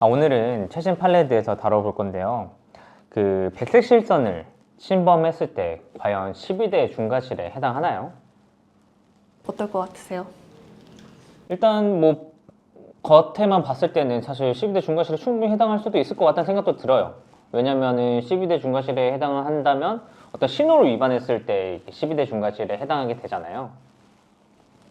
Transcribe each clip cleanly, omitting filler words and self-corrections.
오늘은 최신 판례에 대해서 다뤄볼 건데요. 그 백색 실선을 침범했을 때 과연 12대 중과실에 해당하나요? 어떨 것 같으세요? 일단 뭐 겉에만 봤을 때는 사실 12대 중과실에 충분히 해당할 수도 있을 것 같다는 생각도 들어요. 왜냐면은 12대 중과실에 해당을 한다면 어떤 신호를 위반했을 때 12대 중과실에 해당하게 되잖아요.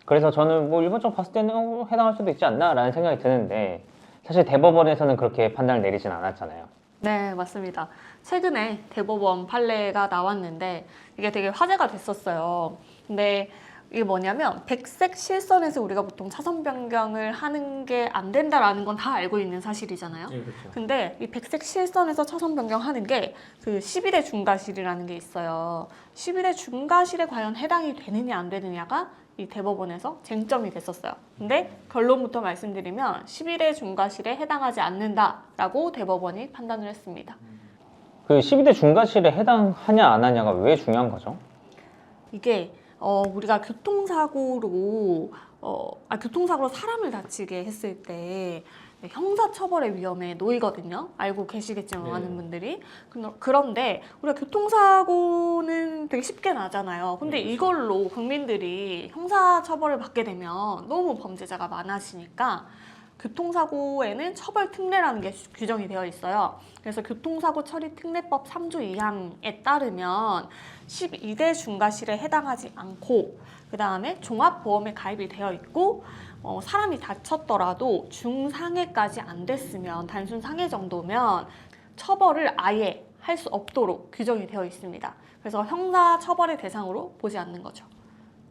그래서 저는 뭐 일반적으로 봤을 때는 해당할 수도 있지 않나 라는 생각이 드는데, 사실 대법원에서는 그렇게 판단을 내리진 않았잖아요. 네, 맞습니다. 최근에 대법원 판례가 나왔는데 이게 되게 화제가 됐었어요. 근데 이게 뭐냐면 백색 실선에서 우리가 보통 차선 변경을 하는 게 안 된다라는 건 다 알고 있는 사실이잖아요. 네, 그렇죠. 근데 이 백색 실선에서 차선 변경하는 게 그 12대 중과실이라는 게 있어요. 12대 중과실에 과연 해당이 되느냐 안 되느냐가 이 대법원에서 쟁점이 됐었어요. 근데 결론부터 말씀드리면 12대 중과실에 해당하지 않는다라고 대법원이 판단을 했습니다. 그 12대 중과실에 해당하냐 안 하냐가 왜 중요한 거죠? 이게 우리가 교통사고로 사람을 다치게 했을 때 형사처벌의 위험에 놓이거든요. 알고 계시겠지만 네. 많은 분들이. 그런데 우리가 교통사고는 되게 쉽게 나잖아요. 근데 네, 그렇죠. 이걸로 국민들이 형사처벌을 받게 되면 너무 범죄자가 많아지니까 교통사고에는 처벌 특례라는 게 규정이 되어 있어요. 그래서 교통사고 처리 특례법 3조 2항에 따르면 12대 중과실에 해당하지 않고, 그 다음에 종합보험에 가입이 되어 있고, 사람이 다쳤더라도 중상해까지 안 됐으면, 단순 상해 정도면 처벌을 아예 할 수 없도록 규정이 되어 있습니다. 그래서 형사처벌의 대상으로 보지 않는 거죠.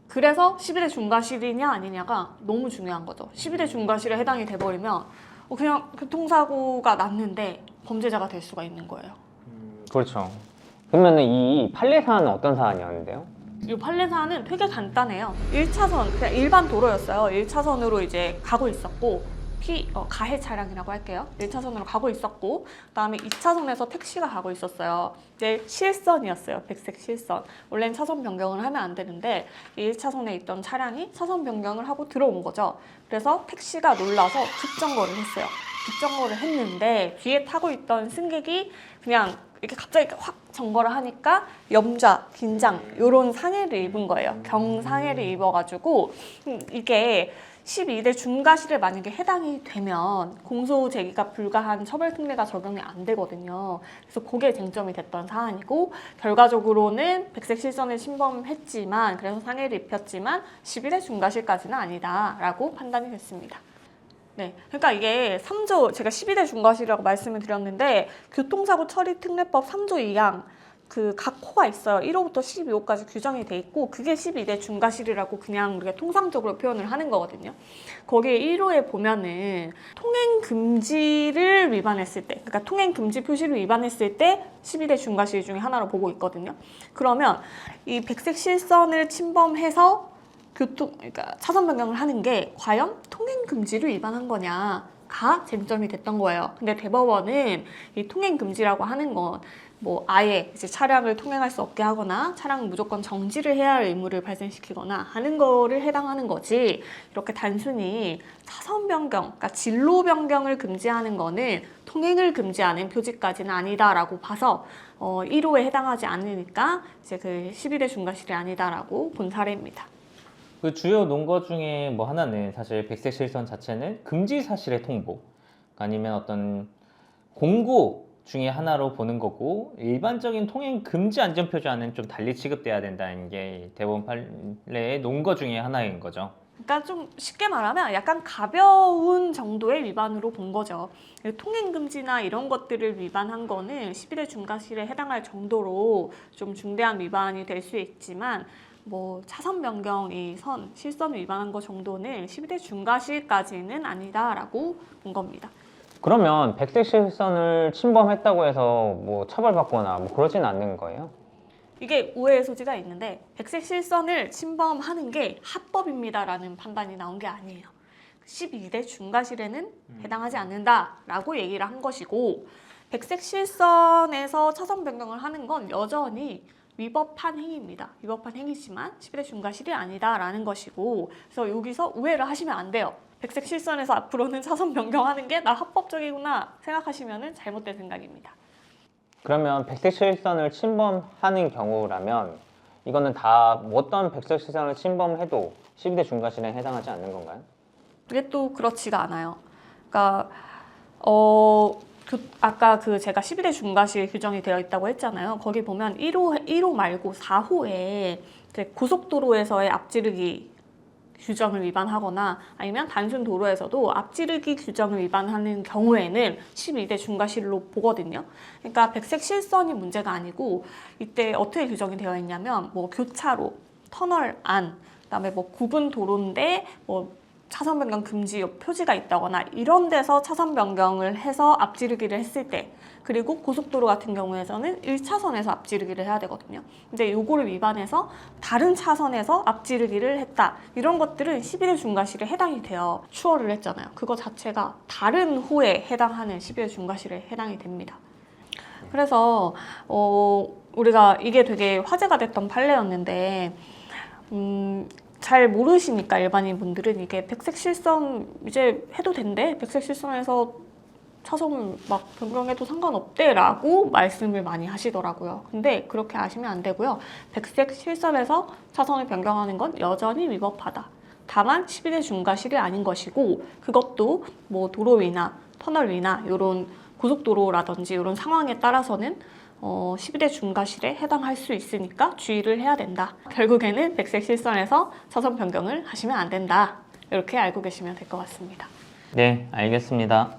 그래서 12대 중과실이냐 아니냐가 너무 중요한 거죠. 12대 중과실에 해당이 돼버리면 그냥 교통사고가 났는데 범죄자가 될 수가 있는 거예요. 그렇죠. 그러면은 이 판례 사안은 어떤 사안이었는데요? 이 판례 사안은 되게 간단해요. 1차선, 그냥 일반 도로였어요. 1차선으로 이제 가고 있었고, 가해 차량이라고 할게요. 1차선으로 가고 있었고, 그다음에 2차선에서 택시가 가고 있었어요. 이제 실선이었어요. 백색 실선. 원래는 차선 변경을 하면 안 되는데 1차선에 있던 차량이 차선 변경을 하고 들어온 거죠. 그래서 택시가 놀라서 급정거를 했어요. 급정거를 했는데 뒤에 타고 있던 승객이 그냥 이렇게 갑자기 확 정거를 하니까 염좌, 긴장 이런 상해를 입은 거예요. 경상해를 입어가지고 이게 12대 중과실에 만약에 해당이 되면 공소 제기가 불가한 처벌 특례가 적용이 안 되거든요. 그래서 그게 쟁점이 됐던 사안이고, 결과적으로는 백색 실선을 침범했지만, 그래서 상해를 입혔지만 12대 중과실까지는 아니다라고 판단이 됐습니다. 네, 그러니까 이게 3조, 제가 12대 중과실이라고 말씀을 드렸는데 교통사고 처리 특례법 3조 2항 그 각 호가 있어요. 1호부터 12호까지 규정이 돼 있고, 그게 12대 중과실이라고 그냥 우리가 통상적으로 표현을 하는 거거든요. 거기에 1호에 보면은 통행 금지를 위반했을 때, 그러니까 통행 금지 표시를 위반했을 때 12대 중과실 중에 하나로 보고 있거든요. 그러면 이 백색 실선을 침범해서 그러니까 차선 변경을 하는 게 과연 통행 금지를 위반한 거냐가 쟁점이 됐던 거예요. 근데 대법원은 이 통행 금지라고 하는 건 뭐 아예 이제 차량을 통행할 수 없게 하거나 차량을 무조건 정지를 해야 할 의무를 발생시키거나 하는 거를 해당하는 거지, 이렇게 단순히 차선 변경, 그러니까 진로 변경을 금지하는 거는 통행을 금지하는 표지까지는 아니다라고 봐서 1호에 해당하지 않으니까 이제 그 12대 중과실이 아니다라고 본 사례입니다. 그 주요 논거 중에 뭐 하나는 사실 백색 실선 자체는 금지 사실의 통보, 아니면 어떤 공고 중에 하나로 보는 거고, 일반적인 통행 금지 안전표지와는 좀 달리 취급돼야 된다는 게 대법원 판례의 논거 중에 하나인 거죠. 그러니까 좀 쉽게 말하면 약간 가벼운 정도의 위반으로 본 거죠. 통행금지나 이런 것들을 위반한 거는 12대 중과실에 해당할 정도로 좀 중대한 위반이 될 수 있지만, 뭐 차선 변경 실선을 위반한 거 정도는 12대 중과실까지는 아니다라고 본 겁니다. 그러면 백색 실선을 침범했다고 해서 뭐 처벌받거나 뭐 그러진 않는 거예요? 이게 오해의 소지가 있는데, 백색 실선을 침범하는 게 합법입니다라는 판단이 나온 게 아니에요. 12대 중과실에는 해당하지 않는다라고 얘기를 한 것이고, 백색 실선에서 차선 변경을 하는 건 여전히 위법한 행위입니다. 위법한 행위지만 12대 중과실이 아니다라는 것이고, 그래서 여기서 우회를 하시면 안 돼요. 백색 실선에서 앞으로는 차선 변경하는 게 나 합법적이구나 생각하시면 잘못된 생각입니다. 그러면 백색 실선을 침범하는 경우라면 이거는 다 어떤 백색 실선을 침범해도 12대 중과실에 해당하지 않는 건가요? 그게 또 그렇지가 않아요. 그러니까 아까 제가 12대 중과실 규정이 되어 있다고 했잖아요. 거기 보면 1호 말고 4호에 고속도로에서의 앞지르기 규정을 위반하거나 아니면 단순 도로에서도 앞지르기 규정을 위반하는 경우에는 12대 중과실로 보거든요. 그러니까 백색 실선이 문제가 아니고 이때 어떻게 규정이 되어 있냐면 뭐 교차로, 터널 안, 그다음에 뭐 구분 도로인데 뭐 차선 변경 금지 표지가 있다거나 이런 데서 차선 변경을 해서 앞지르기를 했을 때, 그리고 고속도로 같은 경우에서는 1차선에서 앞지르기를 해야 되거든요. 근데 요거를 위반해서 다른 차선에서 앞지르기를 했다. 이런 것들은 12대 중과실에 해당이 돼요. 추월을 했잖아요. 그거 자체가 다른 호에 해당하는 12대 중과실에 해당이 됩니다. 그래서 우리가 이게 되게 화제가 됐던 판례였는데 잘 모르시니까 일반인 분들은 이게 백색 실선 이제 해도 된대, 백색 실선에서 차선을 막 변경해도 상관없대 라고 말씀을 많이 하시더라고요. 근데 그렇게 아시면 안 되고요. 백색 실선에서 차선을 변경하는 건 여전히 위법하다. 다만 12대 중과실이 아닌 것이고, 그것도 뭐 도로 위나 터널 위나 이런 고속도로라든지 이런 상황에 따라서는 12대 중과실에 해당할 수 있으니까 주의를 해야 된다. 결국에는 백색 실선에서 차선 변경을 하시면 안 된다. 이렇게 알고 계시면 될 것 같습니다. 네, 알겠습니다.